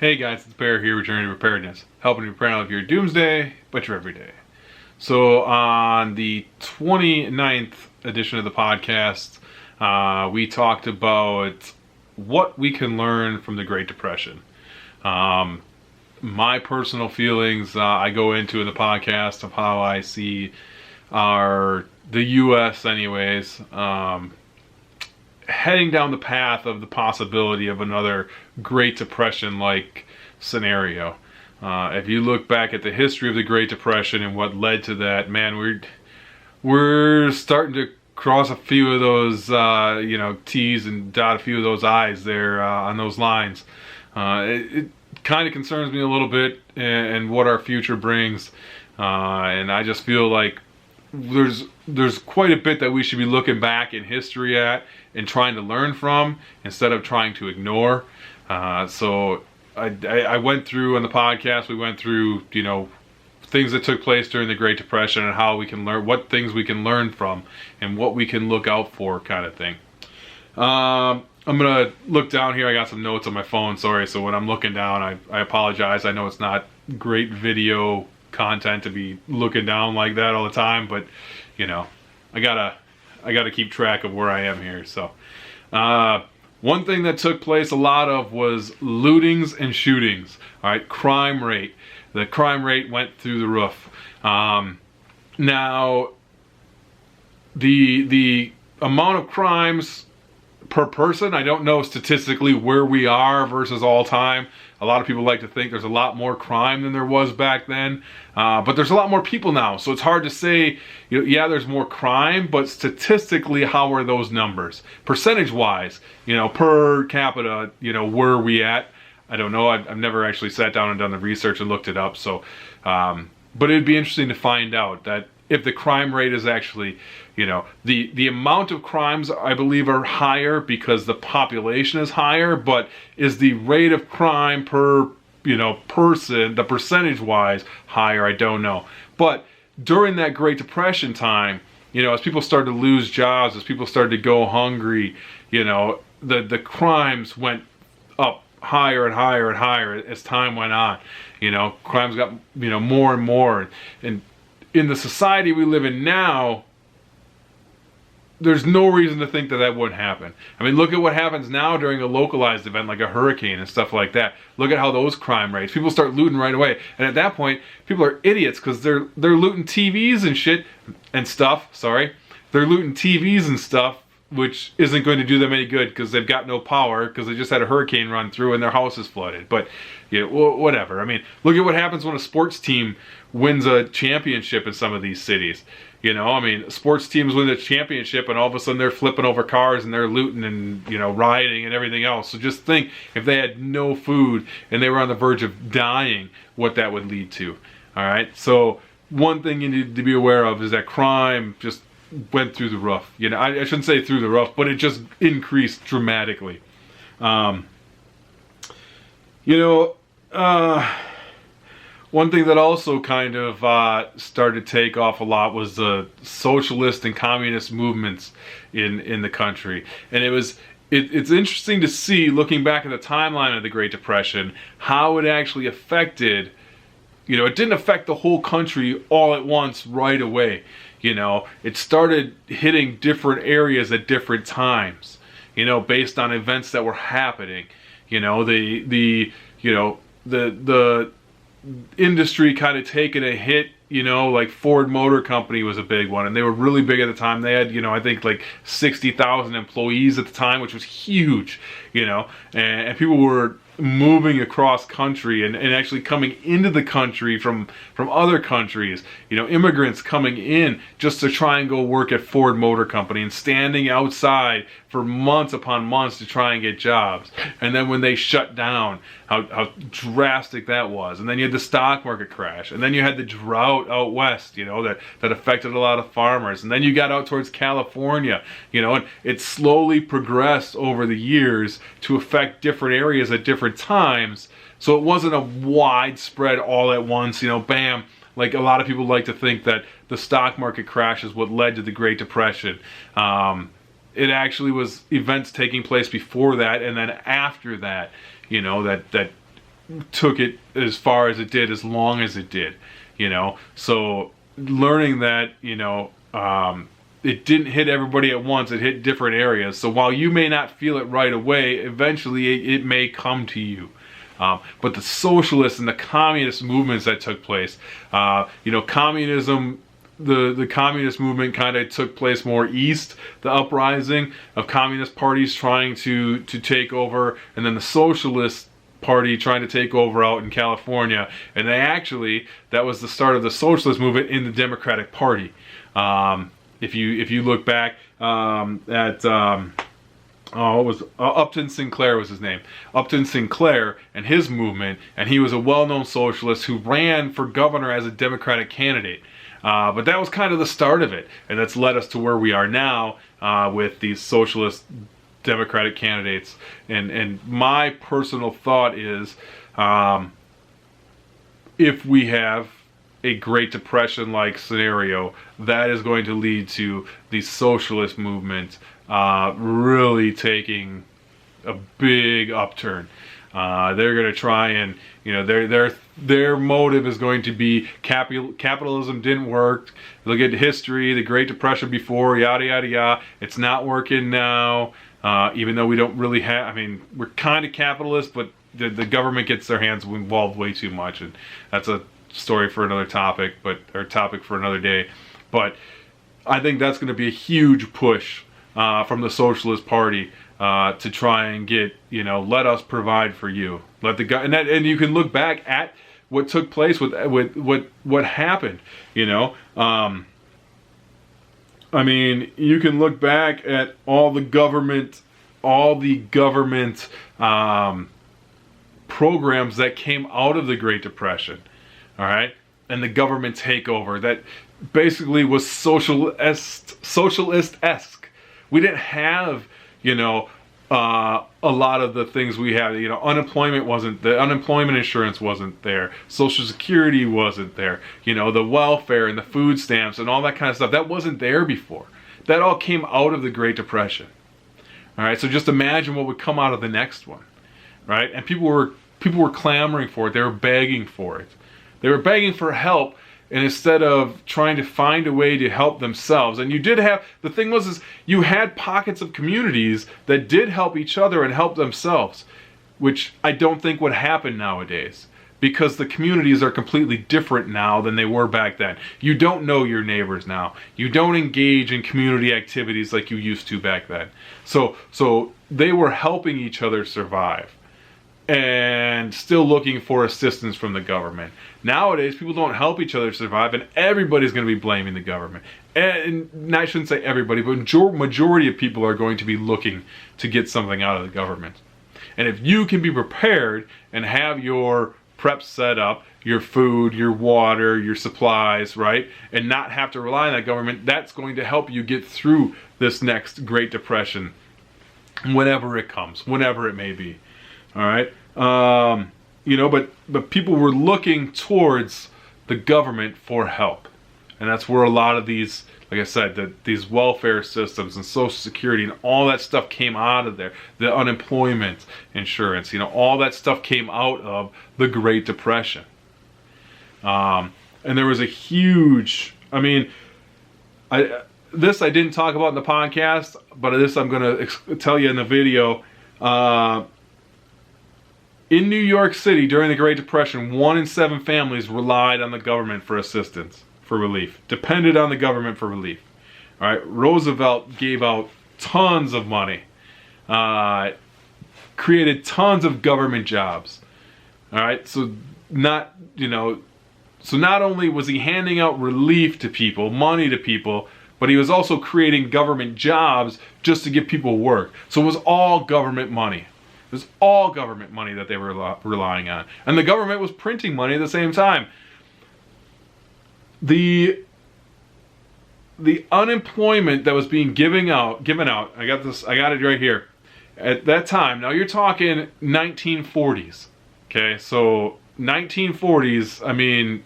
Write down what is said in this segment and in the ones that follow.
Hey guys, it's Bear here with Journey to Preparedness, helping you prepare not only for your doomsday, but your everyday. So on the 29th edition of the podcast, we talked about what we can learn from the Great Depression. My personal feelings I go into in the podcast of how I see the U.S. anyways, heading down the path of the possibility of another Great Depression-like scenario. If you look back at the history of the Great Depression and what led to that, man, we're starting to cross a few of those, T's and dot a few of those I's there on those lines. It kind of concerns me a little bit and what our future brings, and I just feel like there's quite a bit that we should be looking back in history at and trying to learn from instead of trying to ignore. So I went through on the podcast, we went through, things that took place during the Great Depression and how we can learn, what things we can learn from and what we can look out for, kind of thing. I'm gonna look down here. I got some notes on my phone, sorry. So when I'm looking down, I apologize. I know it's not great video content to be looking down like that all the time, but I gotta keep track of where I am here. So one thing that took place a lot of was lootings and shootings. All right, crime rate. The crime rate went through the roof. Now the amount of crimes per person, I don't know statistically where we are versus all time. A lot of people like to think there's a lot more crime than there was back then, but there's a lot more people now, so it's hard to say, yeah, there's more crime, but statistically, how are those numbers? Percentage-wise, per capita, where are we at? I don't know. I've never actually sat down and done the research and looked it up, so, but it'd be interesting to find out that if the crime rate is actually, the amount of crimes, I believe, are higher because the population is higher, but is the rate of crime per, person, the percentage-wise, higher? I don't know. But during that Great Depression time, as people started to lose jobs, as people started to go hungry, the crimes went up higher and higher and higher as time went on. Crimes got, more and more. And in the society we live in now, there's no reason to think that that wouldn't happen. I mean, look at what happens now during a localized event like a hurricane and stuff like that. Look at how those crime rates. People start looting right away. And at that point, people are idiots because they're looting TVs and shit and stuff. Sorry. They're looting TVs and stuff, which isn't going to do them any good because they've got no power because they just had a hurricane run through and their house is flooded. But, whatever. I mean, look at what happens when a sports team wins a championship in some of these cities. Sports teams win the championship and all of a sudden they're flipping over cars and they're looting and, rioting and everything else. So just think if they had no food and they were on the verge of dying, what that would lead to. All right. So one thing you need to be aware of is that crime just went through the roof. I shouldn't say through the roof, but it just increased dramatically. One thing that also kind of started to take off a lot was the socialist and communist movements in the country. And it's interesting to see, looking back at the timeline of the Great Depression, how it actually affected, it didn't affect the whole country all at once right away. It started hitting different areas at different times, based on events that were happening. The industry kind of taking a hit, like Ford Motor Company was a big one, and they were really big at the time. They had, I think like 60,000 employees at the time, which was huge, and people were moving across country and actually coming into the country from other countries, immigrants coming in just to try and go work at Ford Motor Company and standing outside for months upon months to try and get jobs. And then when they shut down, how drastic that was. And then you had the stock market crash, and then you had the drought out west, that affected a lot of farmers. And then you got out towards California, and it slowly progressed over the years to affect different areas at different times. So it wasn't a widespread all at once, bam. Like a lot of people like to think that the stock market crash is what led to the Great Depression. It actually was events taking place before that and then after that, that took it as far as it did, as long as it did, you know. So learning that, you know, it didn't hit everybody at once, it hit different areas. So while you may not feel it right away, eventually it may come to you. But the socialist and the communist movements that took place, you know, communism, the communist movement kind of took place more east, the uprising of communist parties trying to take over, and then the socialist party trying to take over out in California. And that was the start of the socialist movement in the Democratic Party. If you look back at Upton Sinclair was his name. Upton Sinclair and his movement, and he was a well-known socialist who ran for governor as a Democratic candidate. But that was kind of the start of it, and that's led us to where we are now with these socialist Democratic candidates. And my personal thought is, if we have a Great Depression-like scenario, that is going to lead to the socialist movement really taking a big upturn. They're going to try and, you know, their motive is going to be capitalism didn't work. Look at history, the Great Depression before, yada yada yada. It's not working now. Even though we don't really have, I mean, we're kind of capitalist, but the government gets their hands involved way too much, and that's a story for another topic, or topic for another day. But I think that's going to be a huge push from the Socialist Party to try and get, you know, let us provide for you. Let the guy, and you can look back at what took place with what happened. You know, I mean, you can look back at all the government programs that came out of the Great Depression. All right, and the government takeover that basically was socialist-esque. We didn't have, you know, a lot of the things we have. You know, the unemployment insurance wasn't there. Social Security wasn't there. You know, the welfare and the food stamps and all that kind of stuff, that wasn't there before. That all came out of the Great Depression. All right, so just imagine what would come out of the next one, right? And people were clamoring for it. They were begging for it. They were begging for help, and instead of trying to find a way to help themselves. And you did have, the thing was, is you had pockets of communities that did help each other and help themselves, which I don't think would happen nowadays, because the communities are completely different now than they were back then. You don't know your neighbors now. You don't engage in community activities like you used to back then. So they were helping each other survive and still looking for assistance from the government. Nowadays, people don't help each other survive, and everybody's going to be blaming the government. And I shouldn't say everybody, but majority of people are going to be looking to get something out of the government. And if you can be prepared and have your prep set up, your food, your water, your supplies, right, and not have to rely on that government, that's going to help you get through this next Great Depression, whenever it comes, whenever it may be. All right, you know, but people were looking towards the government for help, and that's where a lot of these, like I said, these welfare systems and Social Security and all that stuff came out of there. The unemployment insurance, you know, all that stuff came out of the Great Depression. And there was a huge, I mean, this I didn't talk about in the podcast, but this I'm going to tell you in the video. In New York City during the Great Depression, 1 in 7 families relied on the government for assistance, for relief, depended on the government for relief. All right, Roosevelt gave out tons of money, created tons of government jobs. All right, so not only was he handing out relief to people, money to people, but he was also creating government jobs just to give people work. So it was all government money. It was all government money that they were relying on. And the government was printing money at the same time. The unemployment that was being given out, I got it right here. At that time, now you're talking 1940s. Okay, so 1940s, I mean,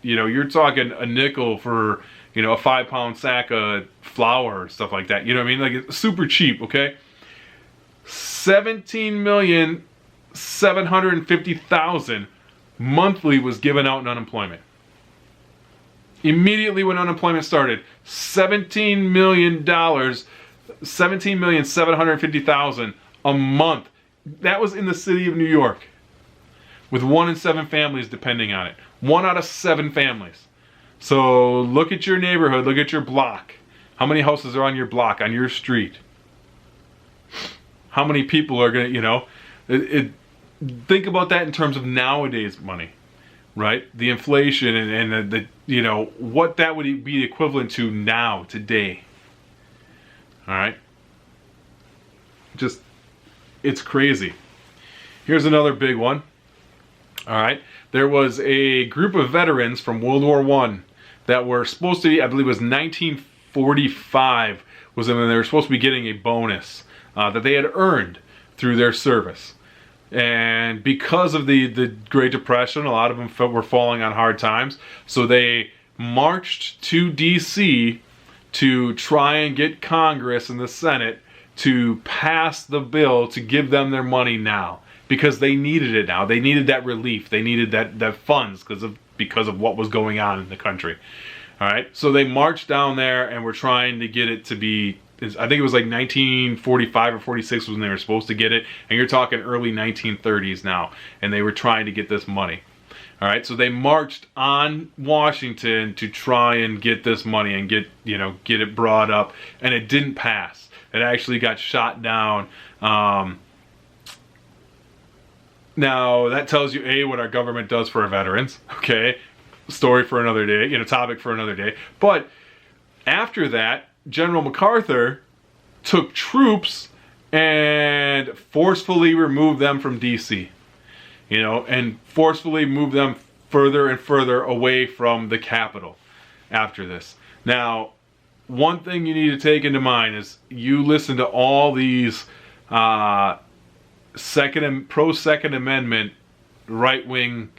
you know, you're talking a nickel for, you know, a 5-pound sack of flour, stuff like that. You know what I mean? Like, it's super cheap, okay? 17 million $750,000 monthly was given out in unemployment. Immediately when unemployment started, $17,750,000 a month. That was in the city of New York, with 1 in 7 families depending on it. 1 out of 7 families. So look at your neighborhood, look at your block. How many houses are on your block, on your street? How many people are going to, think about that in terms of nowadays money, right? The inflation and the what that would be equivalent to now, today. All right? Just, it's crazy. Here's another big one. All right? There was a group of veterans from World War I that were supposed to be, I believe it was 1945, was when they were supposed to be getting a bonus that they had earned through their service. And because of the Great Depression, a lot of them were falling on hard times. So they marched to D.C. to try and get Congress and the Senate to pass the bill to give them their money now. Because they needed it now. They needed that relief. They needed that funds because of what was going on in the country. All right. So they marched down there and were trying to get it to be, I think it was like 1945 or 46 was when they were supposed to get it. And you're talking early 1930s now. And they were trying to get this money. All right. So they marched on Washington to try and get this money and get it brought up. And it didn't pass. It actually got shot down. Now, that tells you, A, what our government does for our veterans, okay? Story for another day, topic for another day. But after that, General MacArthur took troops and forcefully removed them from D.C., and forcefully moved them further and further away from the capital after this. Now, one thing you need to take into mind is you listen to all these pro-Second Amendment right-wing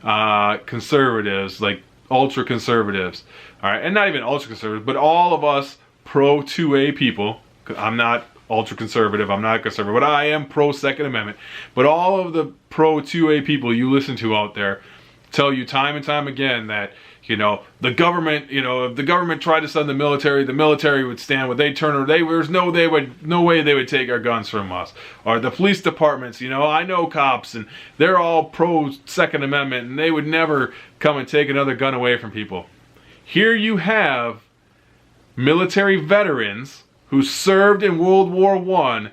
conservatives, like ultra-conservatives, all right, and not even ultra-conservatives, but all of us pro-2A people. I'm not ultra-conservative, I'm not conservative, but I am pro-Second Amendment. But all of the pro-2A people you listen to out there tell you time and time again that the government, if the government tried to send the military would stand with they turn, there's no way they would take our guns from us. Or the police departments, I know cops and they're all pro Second Amendment and they would never come and take another gun away from people. Here you have military veterans who served in World War I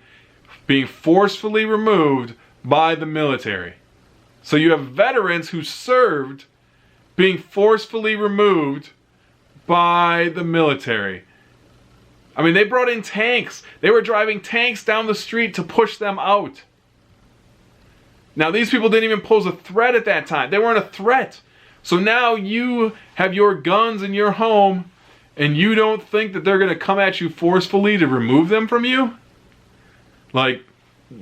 being forcefully removed by the military. So you have veterans who served being forcefully removed by the military. I mean, they brought in tanks. They were driving tanks down the street to push them out. Now, these people didn't even pose a threat at that time. They weren't a threat. So now you have your guns in your home, and you don't think that they're going to come at you forcefully to remove them from you? Like,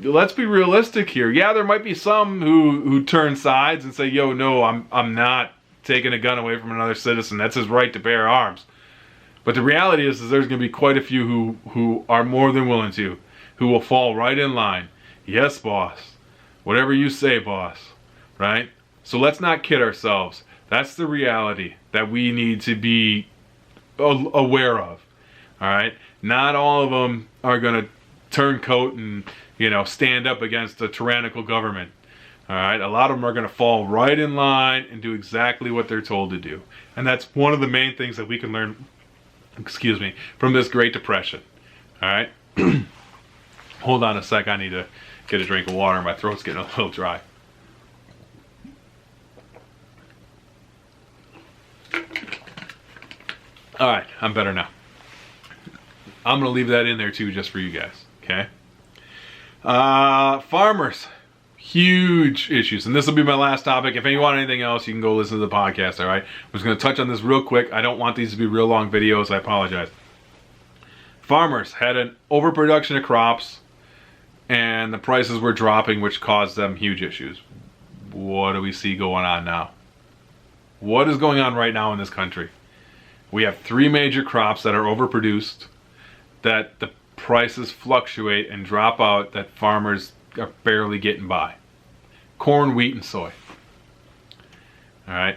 let's be realistic here. Yeah, there might be some who turn sides and say, yo, no, I'm not taking a gun away from another citizen. That's his right to bear arms. But the reality is there's going to be quite a few who are more than willing to, who will fall right in line. Yes, boss. Whatever you say, boss. Right? So let's not kid ourselves. That's the reality that we need to be aware of. All right? Not all of them are going to turn coat and, stand up against a tyrannical government. All right, a lot of them are going to fall right in line and do exactly what they're told to do. And that's one of the main things that we can learn, from this Great Depression. All right? Hold on a sec. I need to get a drink of water. My throat's getting a little dry. All right, I'm better now. I'm going to leave that in there too just for you guys, okay? Farmers. Huge issues, and this will be my last topic. If you want anything else, you can go listen to the podcast, all right? I'm just going to touch on this real quick. I don't want these to be real long videos. I apologize. Farmers had an overproduction of crops, and the prices were dropping, which caused them huge issues. What do we see going on now? What is going on right now in this country? We have 3 major crops that are overproduced, that the prices fluctuate and drop out, that farmers are barely getting by. corn, wheat, and soy. All right?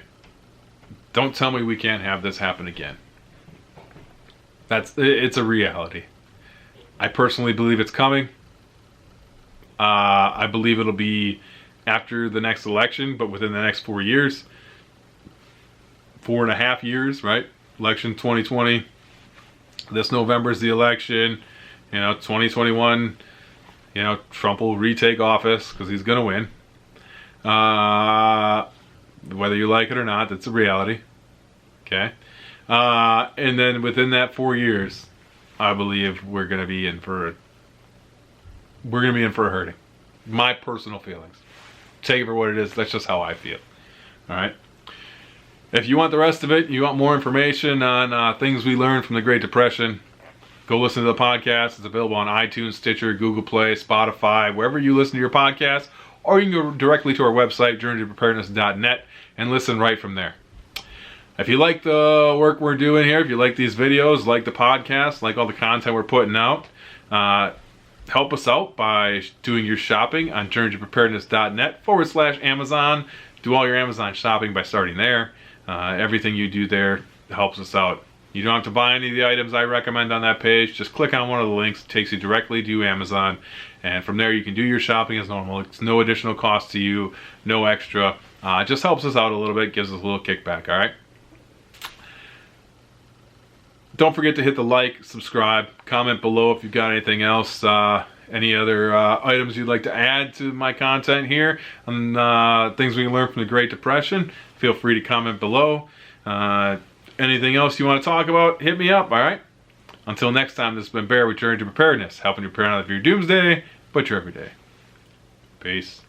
Don't tell me we can't have this happen again. It's a reality. I personally believe it's coming. I believe it'll be after the next election, but within the next 4 years. 4.5 years, right? Election 2020. This November is the election. 2021, Trump will retake office because he's going to win. Whether you like it or not, that's a reality. Okay? And then within that 4 years, I believe we're going to be in for a hurting. My personal feelings. Take it for what it is. That's just how I feel. All right? If you want the rest of it, you want more information on things we learned from the Great Depression, go listen to the podcast. It's available on iTunes, Stitcher, Google Play, Spotify, wherever you listen to your podcasts, or you can go directly to our website, journeytopreparedness.net, and listen right from there. If you like the work we're doing here, if you like these videos, like the podcast, like all the content we're putting out, help us out by doing your shopping on journeytopreparedness.net/Amazon. Do all your Amazon shopping by starting there. Everything you do there helps us out. You don't have to buy any of the items I recommend on that page. Just click on one of the links. It takes you directly to Amazon. And from there, you can do your shopping as normal. It's no additional cost to you, no extra. It just helps us out a little bit, gives us a little kickback, all right? Don't forget to hit the like, subscribe, comment below if you've got anything else, any other items you'd like to add to my content here, and things we can learn from the Great Depression. Feel free to comment below. Anything else you want to talk about, hit me up, all right? Until next time, this has been Bear with Journey to Preparedness, helping you prepare not for your doomsday, but your everyday. Peace.